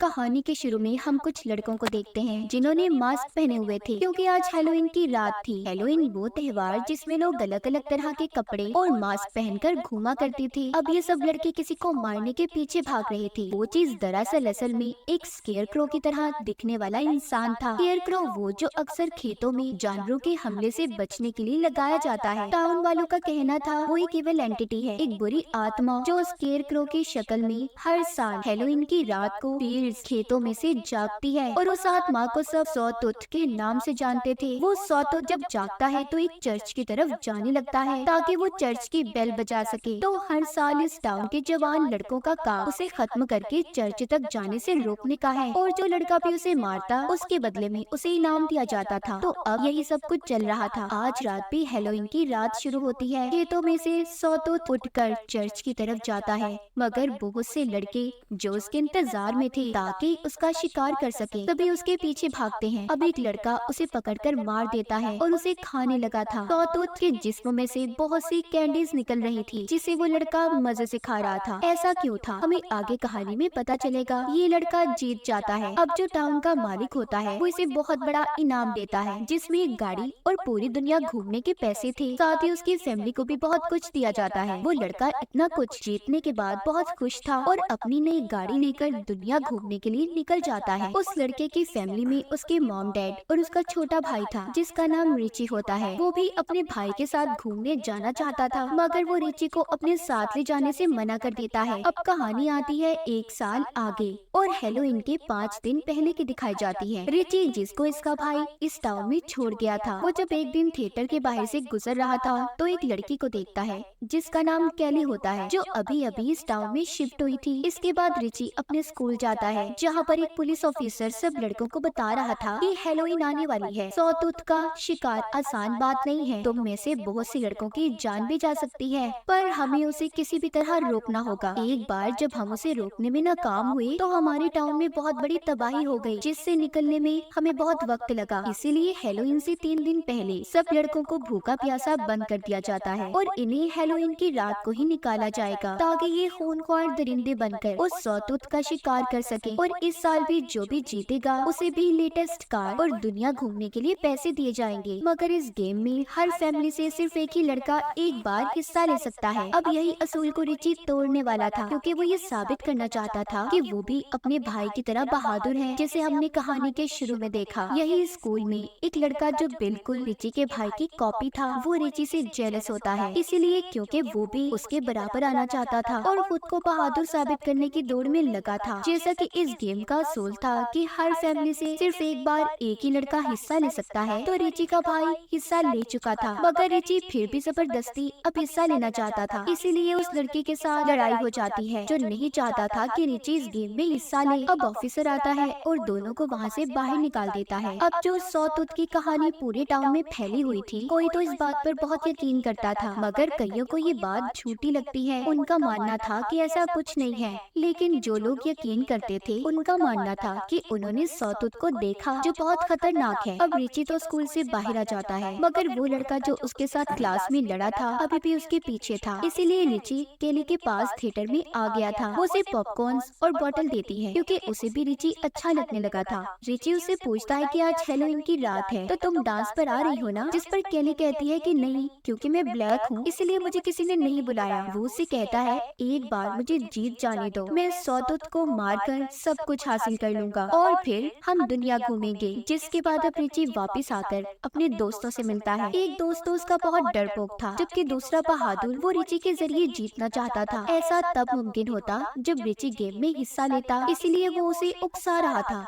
कहानी के शुरू में हम कुछ लड़कों को देखते हैं जिन्होंने मास्क पहने हुए थे क्योंकि आज हैलोवीन की रात थी। हैलोवीन वो त्योहार जिसमें लोग अलग अलग तरह के कपड़े और मास्क पहनकर घूमा करते थे। अब ये सब लड़के किसी को मारने के पीछे भाग रहे थे। वो चीज दरअसल असल में एक स्केयर क्रो की तरह दिखने वाला इंसान था। स्केयर क्रो वो जो अक्सर खेतों में जानवरों के हमले से बचने के लिए लगाया जाता है। टाउन वालों का कहना था वो एक इविल एंटिटी है, एक बुरी आत्मा जो स्केयर क्रो की शक्ल में हर साल हैलोवीन की रात को फील्ड्स खेतों में से जागती है और उस आत्मा को सब सॉटूथ के नाम से जानते थे। वो सॉटूथ जब जागता है तो एक चर्च की तरफ जाने लगता है ताकि वो चर्च की बेल बजा सके। तो हर साल इस टाउन के जवान लड़कों का काम उसे खत्म करके चर्च तक जाने से रोकने का है और जो लड़का भी उसे मारता उसके बदले में उसे इनाम दिया जाता था। तो अब यही सब कुछ चल रहा था। आज रात भी हैलोवीन की रात शुरू होती है। खेतों में से सॉटूथ उठकर चर्च की तरफ जाता है, मगर बहुत से लड़के जो उसके इंतजार में थे ताकि उसका शिकार कर सके तभी उसके पीछे भागते हैं। अब एक लड़का उसे पकड़कर मार देता है और उसे खाने लगा था। सॉटूथ के जिस्म में से बहुत सी कैंडीज निकल रही थी जिसे वो लड़का मजे से खा रहा था। ऐसा क्यों था हमें आगे कहानी में पता चलेगा। ये लड़का जीत जाता है। अब जो टाउन का मालिक होता है वो इसे बहुत बड़ा इनाम देता है जिसमें एक गाड़ी और पूरी दुनिया घूमने के पैसे थे। साथ ही उसकी फैमिली को भी बहुत कुछ दिया जाता है। वो लड़का इतना कुछ जीतने के बाद बहुत खुश था और अपनी नई गाड़ी लेकर दुनिया घूमने के लिए निकल जाता है। उस लड़के की फैमिली में उसके मॉम डैड और उसका छोटा भाई था जिसका नाम रिची होता है। वो भी अपने भाई के साथ घूमने जाना चाहता था, मगर वो रिची को अपने साथ ले जाने से मना कर देता है। अब कहानी आती है एक साल आगे और हैलोवीन के 5 दिन पहले की दिखाई जाती है। रिची जिसको इसका भाई इस टाउन में छोड़ गया था, वो जब एक दिन थिएटर के बाहर से गुजर रहा था तो एक लड़की को देखता है जिसका नाम कैली होता है, जो अभी अभी इस टाउन में शिफ्ट हुई थी। इसके बाद रिची अपने स्कूल जाता है जहाँ पर एक पुलिस ऑफिसर सब लड़कों को बता रहा था कि हैलोवीन आने वाली है। सॉटूथ का शिकार आसान बात नहीं है, तुम में से बहुत से लड़कों की जान भी जा सकती है, पर हमें उसे किसी भी तरह रोकना होगा। एक बार जब हम उसे रोकने में नाकाम हुए तो हमारे टाउन में बहुत बड़ी तबाही हो गई, जिससे निकलने में हमें बहुत वक्त लगा। इसीलिए हैलोवीन से 3 दिन पहले सब लड़कों को भूखा प्यासा बंद कर दिया जाता है और इन्हें हैलोवीन की रात को ही निकाला जाएगा ताकि ये खूनख्वार दरिंदे बनकर उस सॉटूथ का शिकार कर सके। और इस साल भी जो भी जीतेगा उसे भी लेटेस्ट कार और दुनिया घूमने के लिए पैसे दिए जाएंगे। मगर इस गेम में हर फैमिली से सिर्फ एक ही लड़का एक बार हिस्सा ले सकता है। अब यही असूल को रिची तोड़ने वाला था क्योंकि वो ये साबित करना चाहता था कि वो भी अपने भाई की तरह बहादुर है, जैसे हमने कहानी के शुरू में देखा। यही स्कूल में एक लड़का जो बिल्कुल रिची के भाई की कॉपी था, वो रिची से जेलस होता है, इसीलिए क्योंकि वो भी उसके बराबर आना चाहता था और खुद को बहादुर साबित करने की दौड़ में लगा था। जैसा कि इस गेम का असूल था कि हर फैमिली से सिर्फ एक बार एक ही लड़का हिस्सा ले सकता है, तो रिची का भाई हिस्सा ले चुका था, मगर रिची फिर भी जबरदस्ती अब हिस्सा लेना चाहता था। इसीलिए उस लड़की के साथ लड़ाई हो जाती है जो नहीं चाहता था कि रिची इस गेम में हिस्सा ले। अब ऑफिसर आता है और दोनों को वहाँ से बाहर निकाल देता है। अब जो सॉटूथ की कहानी पूरे टाउन में फैली हुई थी, कोई तो इस बात पर बहुत यकीन करता था, मगर कईयों को ये बात झूठी लगती है। उनका मानना था कि ऐसा कुछ नहीं है, लेकिन जो लोग यकीन करते थे उनका मानना था कि उन्होंने सॉटूथ को देखा जो बहुत खतरनाक है। अब रिची तो स्कूल से बाहर आ जाता है, मगर वो लड़का जो उसके साथ क्लास में लड़ा था अभी भी उसके पीछे था। इसीलिए रिची केली के पास थिएटर में आ गया था। वो उसे पॉपकॉर्न्स और बॉटल देती है क्योंकि उसे भी रिची अच्छा लगने लगा था। रिची उससे पूछता है कि आज हैलोवीन की रात है तो तुम डांस पर आ रही हो ना, जिस पर केली कहती है कि नहीं, क्योंकि मैं ब्लैक हूँ इसलिए मुझे किसी ने नहीं बुलाया। वो उससे कहता है एक बार मुझे जीत जाने दो, मैं सॉटूथ को मारकर सब कुछ हासिल कर लूंगा और फिर हम दुनिया घूमेंगे। जिसके बाद अब रिची वापस आकर अपने दोस्तों से मिलता है। एक दोस्त तो उसका बहुत डरपोक था, जबकि दूसरा बहादुर वो रिची के जरिए जीतना चाहता था। ऐसा तब मुमकिन होता जब रिची गेम में हिस्सा लेता, इसीलिए वो उसे उकसा रहा था।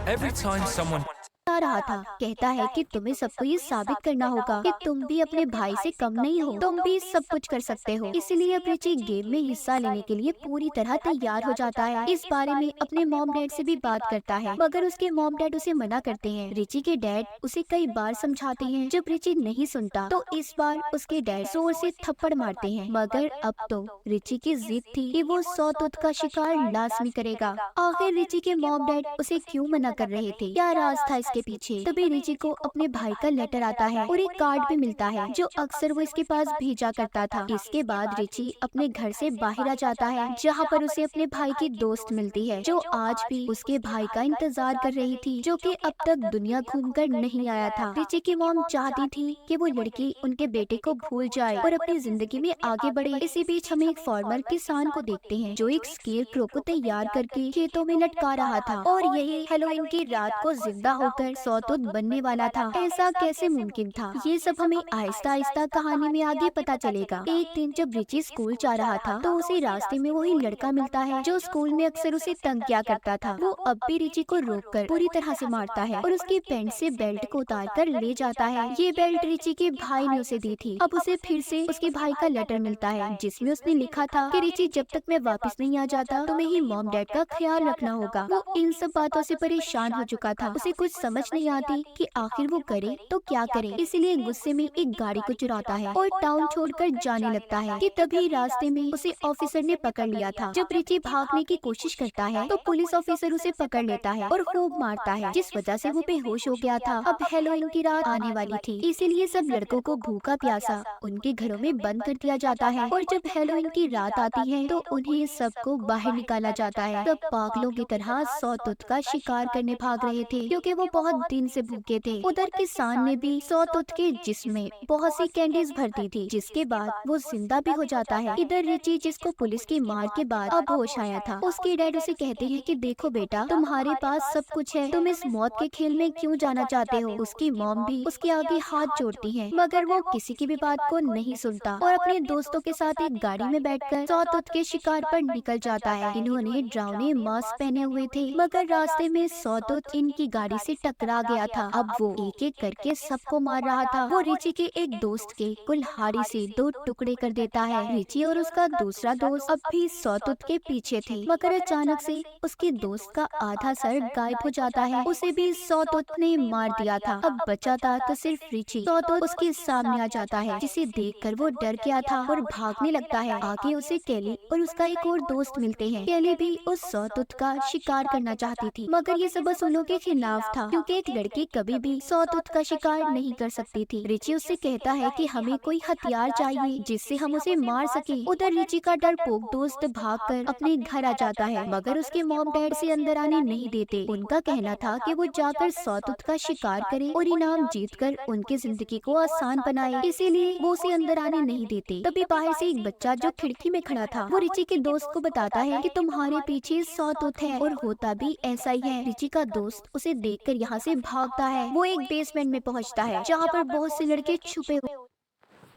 Every time someone आ रहा था, कहता है कि तुम्हें सबको ये साबित करना होगा कि तुम भी अपने भाई से कम नहीं हो, तुम भी सब कुछ कर सकते हो। इसीलिए अब रिची गेम में हिस्सा लेने के लिए पूरी तरह तैयार हो जाता है। इस बारे में अपने मॉम डैड से भी बात करता है, मगर उसके मॉम डैड उसे मना करते हैं। रिची के डैड उसे कई बार समझाते हैं, जब रिची नहीं सुनता तो इस बार उसके डैड जोर से थप्पड़ मारते हैं। मगर अब तो रिची की जिद थी कि वो सॉटूथ का शिकार लाजमी करेगा। आखिर रिची के मॉम डैड उसे क्यों मना कर रहे थे? क्या राज था इसके पीछे। तभी रिची को अपने भाई का लेटर आता है और एक कार्ड भी मिलता है जो अक्सर वो इसके पास भेजा करता था। इसके बाद रिची अपने घर से बाहर आ जाता है, जहाँ पर उसे अपने भाई की दोस्त मिलती है जो आज भी उसके भाई का इंतजार कर रही थी, जो कि अब तक दुनिया घूमकर नहीं आया था। रिची की मॉम चाहती थी कि वो लड़की उनके बेटे को भूल जाए और अपनी जिंदगी में आगे बढ़े। इसी बीच हमें एक फार्मर किसान को देखते हैं जो एक स्केर क्रो को तैयार करके खेतों में लटका रहा था और यही हेलोवीन की रात को जिंदा होकर सौतुत बनने वाला था। ऐसा कैसे मुमकिन था, ये सब हमें आहिस्ता आहिस्ता कहानी में आगे पता चलेगा। एक दिन जब रिची स्कूल जा रहा था तो उसे रास्ते में वही लड़का मिलता है जो स्कूल में अक्सर उसे तंग किया करता था। वो अब भी रिची को रोककर पूरी तरह से मारता है और उसकी पैंट से बेल्ट को उतार कर ले जाता है। ये बेल्ट रिची के भाई ने उसे दी थी। अब उसे फिर से उसके भाई का लेटर मिलता है जिसमें उसने लिखा था कि रिची जब तक मैं वापस नहीं आ जाता तुम्हें ही मॉम डैड का ख्याल रखना होगा। वो इन सब बातों से परेशान हो चुका था। उसे कुछ समझ नहीं आती कि आखिर वो करे तो क्या करे, इसलिए गुस्से में एक गाड़ी को चुराता है और टाउन छोड़कर जाने लगता है कि तभी रास्ते में उसे ऑफिसर ने पकड़ लिया था। जब रिची भागने की कोशिश करता है तो पुलिस ऑफिसर उसे पकड़ लेता है और खूब मारता है, जिस वजह से वो बेहोश हो गया था। अब हेलोवीन की रात आने वाली थी, इसीलिए सब लड़कों को भूखा प्यासा उनके घरों में बंद कर दिया जाता है और जब हेलोवीन की रात आती है तो उन्हें सबको बाहर निकाला जाता है। सब पागलों की तरह सौतुत का शिकार करने भाग रहे थे क्योंकि वो बहुत दिन से भूखे थे। उधर किसान ने भी सौतुत के जिस्म में बहुत सी कैंडीज भर दी थी, जिसके बाद वो जिंदा भी हो जाता है। इधर रिची, जिसको पुलिस की मार के बाद अब होश आया था, उसके डैड उसे कहते हैं कि देखो बेटा, तुम्हारे पास सब कुछ है, तुम इस मौत के खेल में क्यों जाना चाहते हो। उसकी मॉम भी उसके आगे हाथ जोड़ती है, मगर वो किसी की भी बात को नहीं सुनता और अपने दोस्तों के साथ एक गाड़ी में बैठकर सौतुत के शिकार पर निकल जाता है। इन्होंने डरावने मास्क पहने हुए थे, मगर रास्ते में सौतुत इनकी गाड़ी से टकरा गया था। अब वो एक एक करके सबको मार रहा था। वो रिची के एक दोस्त के कुल्हाड़ी से 2 टुकड़े कर देता है। रिची और उसका दूसरा दोस्त अब भी सौतुत के पीछे थे, मगर अचानक से उसके दोस्त का आधा सर गायब हो जाता है। उसे भी सौतुत ने मार दिया था। अब बचा था तो सिर्फ रिची। सौतुत उसके सामने आ जाता है, जिसे देखकर वो डर गया था और भागने लगता है। आगे उसे केली और उसका एक और दोस्त मिलते हैं। केली भी उस सौतुत का शिकार करना चाहती थी, मगर ये सब असूलों के खिलाफ था क्योंकि एक लड़की कभी भी सौतुत का शिकार नहीं कर सकती थी। रिची उससे कहता है कि हमें कोई हथियार चाहिए जिससे हम उसे मार सके। उधर रिची का डरपोक दोस्त भागकर अपने घर आ जाता है, मगर उसके मॉम डैड से अंदर आने नहीं देते। उनका कहना था कि वो जाकर सौतुत का शिकार करे और इनाम जीतकर उनकी जिंदगी को आसान बनाए, इसीलिए वो उसे अंदर आने नहीं देते। तभी बाहर से एक बच्चा जो खिड़की में खड़ा था, वो रिची के दोस्त को बताता है कि तुम्हारे पीछे सौतुत है, और होता भी ऐसा ही है। रिची का दोस्त उसे देखकर यहाँ से भागता है। वो एक बेसमेंट में पहुँचता है जहाँ पर बहुत से लड़के छुपे हुए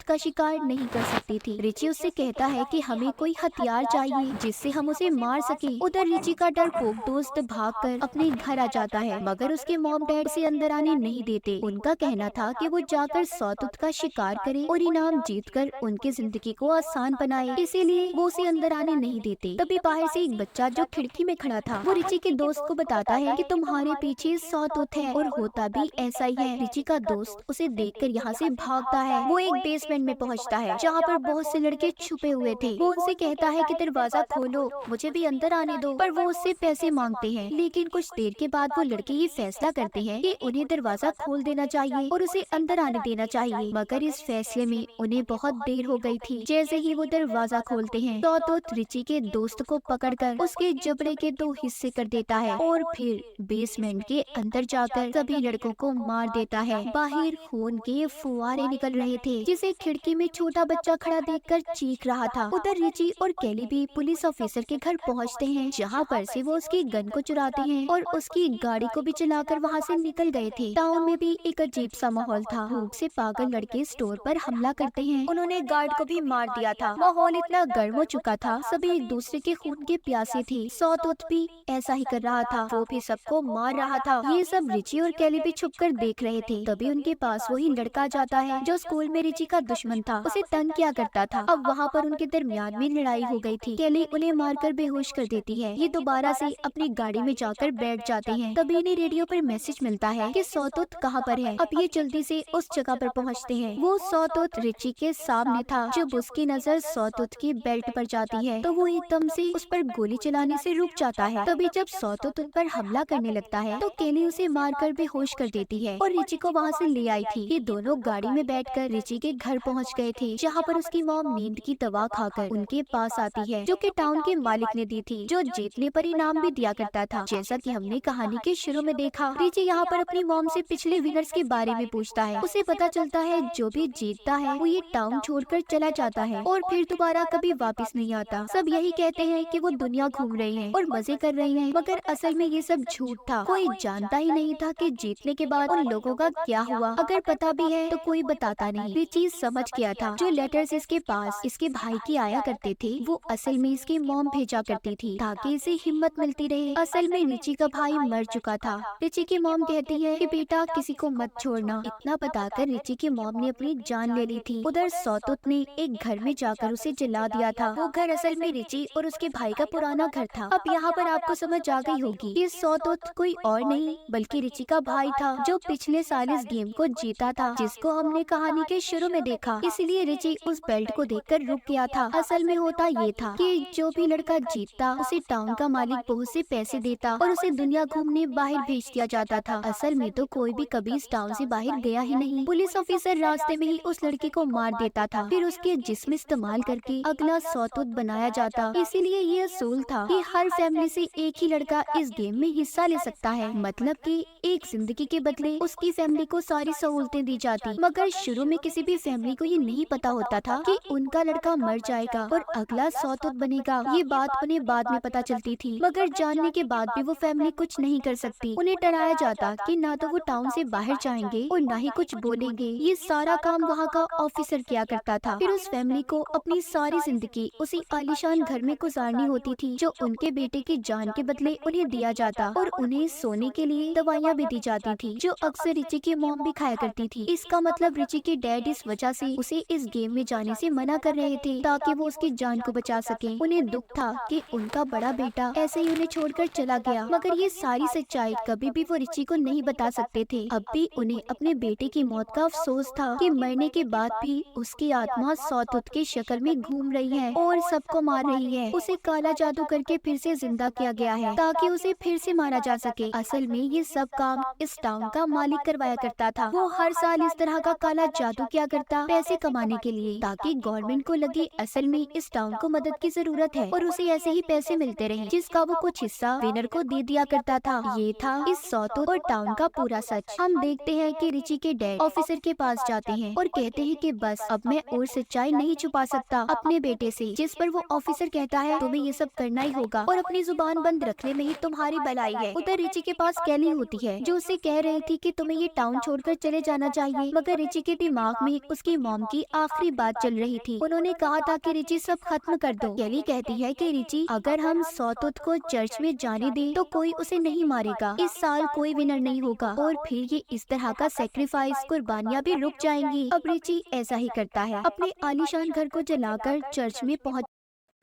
का शिकार नहीं कर सकती थी। रिची उससे कहता है कि हमें कोई हथियार चाहिए जिससे हम उसे मार सके। उधर रिची का डरपोक दोस्त भागकर अपने घर आ जाता है, मगर उसके मॉम डैड से अंदर आने नहीं देते। उनका कहना था कि वो जाकर सौतुत का शिकार करे और इनाम जीतकर उनकी जिंदगी को आसान बनाए, इसीलिए वो उसे अंदर आने नहीं देते। तभी बाहर से एक बच्चा जो खिड़की में खड़ा था, वो रिची के दोस्त को बताता है कि तुम्हारे पीछे सौतुत है, और होता भी ऐसा ही है। रिची का दोस्त उसे देखकर यहाँ से भागता है। वो एक बेसमेंट में पहुंचता है जहाँ पर बहुत से लड़के छुपे हुए थे। वो उनसे कहता है कि दरवाजा खोलो, मुझे भी अंदर आने दो, पर वो उससे पैसे मांगते हैं। लेकिन कुछ देर के बाद वो लड़के ये फैसला करते हैं कि उन्हें दरवाजा खोल देना चाहिए और उसे अंदर आने देना चाहिए, मगर इस फैसले में उन्हें बहुत देर हो गई थी। जैसे ही वो दरवाजा खोलते हैं, सौतुत रिची के दोस्त को पकड़कर उसके जबड़े के 2 हिस्से कर देता है और फिर बेसमेंट के अंदर जाकर सभी लड़कों को मार देता है। बाहर खून के फुवारे निकल रहे थे, जिसे खिड़की में छोटा बच्चा खड़ा देखकर चीख रहा था। उधर रिची और केली भी पुलिस ऑफिसर के घर पहुंचते हैं, जहां पर से वो उसकी गन को चुराते हैं और उसकी गाड़ी को भी चलाकर वहां से निकल गए थे। टाउन में भी एक अजीब सा माहौल था। भूख से पागल लड़के स्टोर पर हमला करते हैं। उन्होंने गार्ड को भी मार दिया था। माहौल इतना गर्म हो चुका था, सभी एक दूसरे के खून के प्यासे थे। सौतुत भी ऐसा ही कर रहा था, वो भी सबको मार रहा था। ये सब रिची और केली भी छुपकर देख रहे थे। तभी उनके पास वही लड़का जाता है जो स्कूल में रिची का दुश्मन था, उसे तंग किया करता था। अब वहाँ पर उनके दरमियान में लड़ाई हो गई थी। केली उन्हें मारकर बेहोश कर देती है। ये दोबारा से अपनी गाड़ी में जाकर बैठ जाते हैं। तभी इन्हें रेडियो पर मैसेज मिलता है कि सॉतूथ कहाँ पर है। अब ये जल्दी से उस जगह पर पहुँचते हैं। वो सॉतूथ रिची के सामने था। जब उसकी नजर सॉतूथ की बेल्ट पर जाती है तो वो एकदम से उस पर गोली चलाने से रुक जाता है। तभी जब सॉतूथ उन पर हमला करने लगता है तो केली उसे मारकर बेहोश कर देती है और रिची को वहाँ से ले आई थी। ये दोनों गाड़ी में बैठकर रिची के घर पहुँच गए थे, जहाँ पर उसकी मॉम नींद की दवा खाकर उनके पास आती है, जो कि टाउन के मालिक ने दी थी, जो जीतने पर इनाम भी दिया करता था। जैसा कि हमने कहानी के शुरू में देखा, रिची यहाँ पर अपनी मॉम से पिछले विनर्स के बारे में पूछता है। उसे पता चलता है जो भी जीतता है वो ये टाउन छोड़कर चला जाता है और फिर दोबारा कभी वापस नहीं आता। सब यही कहते हैं कि वो दुनिया घूम रहे हैं और मजे कर रहे हैं, मगर असल में ये सब झूठ था। कोई जानता ही नहीं था कि जीतने के बाद उन लोगों का क्या हुआ। अगर पता भी है तो कोई बताता नहीं। रिची समझ गया था जो लेटर्स इसके पास इसके भाई की आया करते थे वो असल में इसकी मॉम भेजा करती थी ताकि इसे हिम्मत मिलती रहे। असल में रिची का भाई मर चुका था। रिची की मॉम कहती है कि बेटा किसी को मत छोड़ना। इतना बताकर रिची की मॉम ने अपनी जान ले ली थी। उधर सॉतूथ ने एक घर में जाकर उसे जला दिया था। वो घर असल में रिची और उसके भाई का पुराना घर था। अब यहाँ पर आपको समझ आ गई होगी कि सॉतूथ कोई और नहीं बल्कि रिची का भाई था, जो पिछले साल इस गेम को जीता था, जिसको हमने कहानी के शुरू में देखा। इसलिए रिची उस बेल्ट को देखकर रुक गया था। असल में होता ये था कि जो भी लड़का जीतता उसे टाउन का मालिक बहुत से पैसे देता और उसे दुनिया घूमने बाहर भेज दिया जाता था। असल में तो कोई भी कभी इस टाउन से बाहर गया ही नहीं। पुलिस ऑफिसर रास्ते में ही उस लड़के को मार देता था, फिर उसके जिस्म इस्तेमाल करके अगला सॉतूथ बनाया जाता। इसीलिए ये असूल था कि हर फैमिली से एक ही लड़का इस गेम में हिस्सा ले सकता है, मतलब कि एक जिंदगी के बदले उसकी फैमिली को सारी सहूलतें दी जाती। मगर शुरू में किसी भी फैमिली को ये नहीं पता होता था कि उनका लड़का मर जाएगा और अगला सॉतूथ बनेगा। ये बात उन्हें बाद में पता चलती थी, मगर जानने के बाद भी वो फैमिली कुछ नहीं कर सकती। उन्हें डराया जाता कि ना तो वो टाउन से बाहर जाएंगे और ना ही कुछ बोलेंगे। ये सारा काम वहाँ का ऑफिसर किया करता था। फिर उस फैमिली को अपनी सारी जिंदगी उसी आलीशान घर में गुजारनी होती थी, जो उनके बेटे की जान के बदले उन्हें दिया जाता, और उन्हें सोने के लिए दवाइयाँ भी दी जाती थी, जो अक्सर रिची की मॉम भी खाया करती थी। इसका मतलब रिची के डैड इस वजह से उसे इस गेम में जाने से मना कर रहे थे ताकि वो उसकी जान को बचा सके। उन्हें दुख था कि उनका बड़ा बेटा ऐसे ही उन्हें छोड़कर चला गया, मगर ये सारी सच्चाई कभी भी वो रिची को नहीं बता सकते थे। अब भी उन्हें अपने बेटे की मौत का अफसोस था कि मरने के बाद भी उसकी आत्मा सॉतूथ की शक्ल में घूम रही है और सबको मार रही है। उसे काला जादू करके फिर से जिंदा किया गया है ताकि उसे फिर से मारा जा सके। असल में ये सब काम इस टाउन का मालिक करवाया करता था। वो हर साल इस तरह का काला जादू किया करता पैसे कमाने के लिए, ताकि गवर्नमेंट को लगे असल में इस टाउन को मदद की जरूरत है और उसे ऐसे ही पैसे मिलते रहे, जिसका वो कुछ हिस्सा विनर को दे दिया करता था। ये था इस सॉतूथ और टाउन का पूरा सच। हम देखते हैं कि रिची के डैड ऑफिसर के पास जाते हैं और कहते हैं कि बस अब मैं और सच्चाई नहीं छुपा सकता अपने बेटे से, जिस पर वो ऑफिसर कहता है तुम्हें ये सब करना ही होगा और अपनी जुबान बंद रखने में ही तुम्हारी भलाई है। उधर रिची के पास केली होती है, जो उसे कह रही थी कि तुम्हें ये टाउन छोड़कर चले जाना चाहिए, मगर रिची के दिमाग में उसकी मॉम की आखिरी बात चल रही थी। उन्होंने कहा था कि रिची सब खत्म कर दो। केली कहती है कि रिची अगर हम सॉतूथ को चर्च में जाने दें तो कोई उसे नहीं मारेगा, इस साल कोई विनर नहीं होगा और फिर ये इस तरह का सेक्रीफाइस कुर्बानियाँ भी रुक जाएंगी। अब रिची ऐसा ही करता है, अपने आलीशान घर को जलाकर चर्च में पहुँच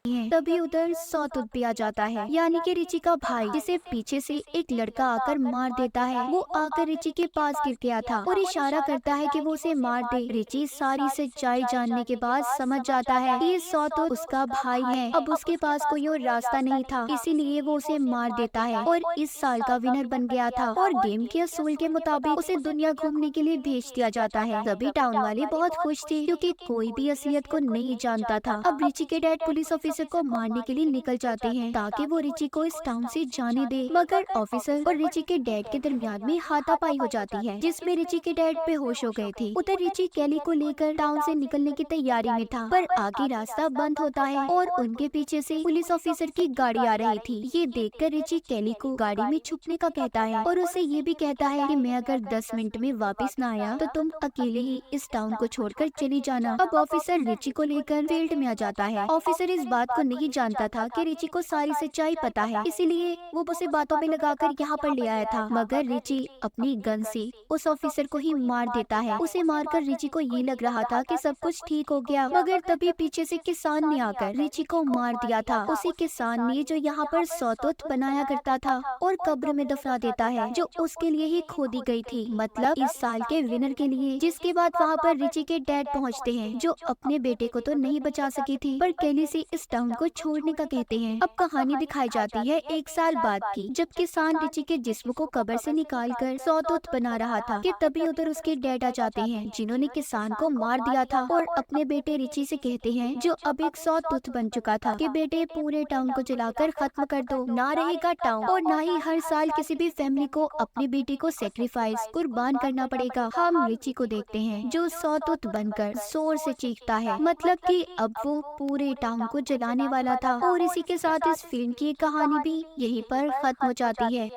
हैं। तभी उधर सॉतूथ भी आ जाता है, यानी कि रिची का भाई, जिसे पीछे से एक लड़का आकर मार देता है। वो आकर रिची के पास गिर गया था और इशारा करता है कि वो उसे मार दे। रिची सारी सच्चाई जानने के बाद समझ जाता है कि ये सॉतूथ उसका भाई है। अब उसके पास कोई और रास्ता नहीं था, इसीलिए वो उसे मार देता है और इस साल का विनर बन गया था और गेम के असूल के मुताबिक उसे दुनिया घूमने के लिए भेज दिया जाता है। सभी टाउन वाले बहुत खुश थे क्योंकि कोई भी असलियत को नहीं जानता था। अब रिची के डैड पुलिस ऑफिसर को मारने के लिए निकल जाते हैं ताकि वो रिची को इस टाउन से जाने दे, मगर ऑफिसर और रिची के डैड के दरमियान में हाथापाई हो जाती है, जिसमें रिची के डैड बेहोश हो गए थे। उधर रिची केली को लेकर टाउन से निकलने की तैयारी में था, पर आगे रास्ता बंद होता है और उनके पीछे से पुलिस ऑफिसर की गाड़ी आ रही थी। ये देखकर रिची केली को गाड़ी में छुपने का कहता है और उसे ये भी कहता है कि मैं अगर 10 मिनट में वापस न आया तो तुम अकेले ही इस टाउन को छोड़कर चली जाना। अब ऑफिसर रिची को लेकर फील्ड में आ जाता है। ऑफिसर इस बात बात को नहीं जानता था कि रिची को सारी सच्चाई पता है, इसीलिए वो उसे बातों में लगाकर यहाँ पर ले आया था। मगर रिची अपनी गन से उस ऑफिसर को ही मार देता है। उसे मारकर रिची को ये लग रहा था कि सब कुछ ठीक हो गया, मगर तभी पीछे से किसान ने आकर रिची को मार दिया था। उसी किसान ने जो यहाँ पर सौतुत बनाया करता था और कब्र में दफना देता है, जो उसके लिए ही खोदी गई थी, मतलब इस साल के विनर के लिए। जिसके बाद वहाँ पर रिची के डैड पहुँचते हैं, जो अपने बेटे को तो नहीं बचा सकी थी, पर केली से इस टाउन को छोड़ने का कहते हैं। अब कहानी दिखाई जाती है 1 साल बाद की, जब किसान रिची के जिस्म को कब्र से निकालकर सौतुत बना रहा था कि तभी उधर उसके डैड आ जाते हैं, जिन्होंने किसान को मार दिया था, और अपने बेटे रिची से कहते हैं, जो अब एक सौतुत बन चुका था, कि बेटे पूरे टाउन को जलाकर खत्म कर दो, ना रहेगा टाउन और ना ही हर साल किसी भी फैमिली को अपनी बेटी को सेक्रीफाइस कुर्बान करना पड़ेगा। हम रिची को देखते हैं जो सौतुत बनकर जोर से चीखता है, मतलब कि अब वो पूरे टाउन को जलाने वाला था। और इसी के साथ इस फिल्म की कहानी भी यहीं पर खत्म हो जाती है।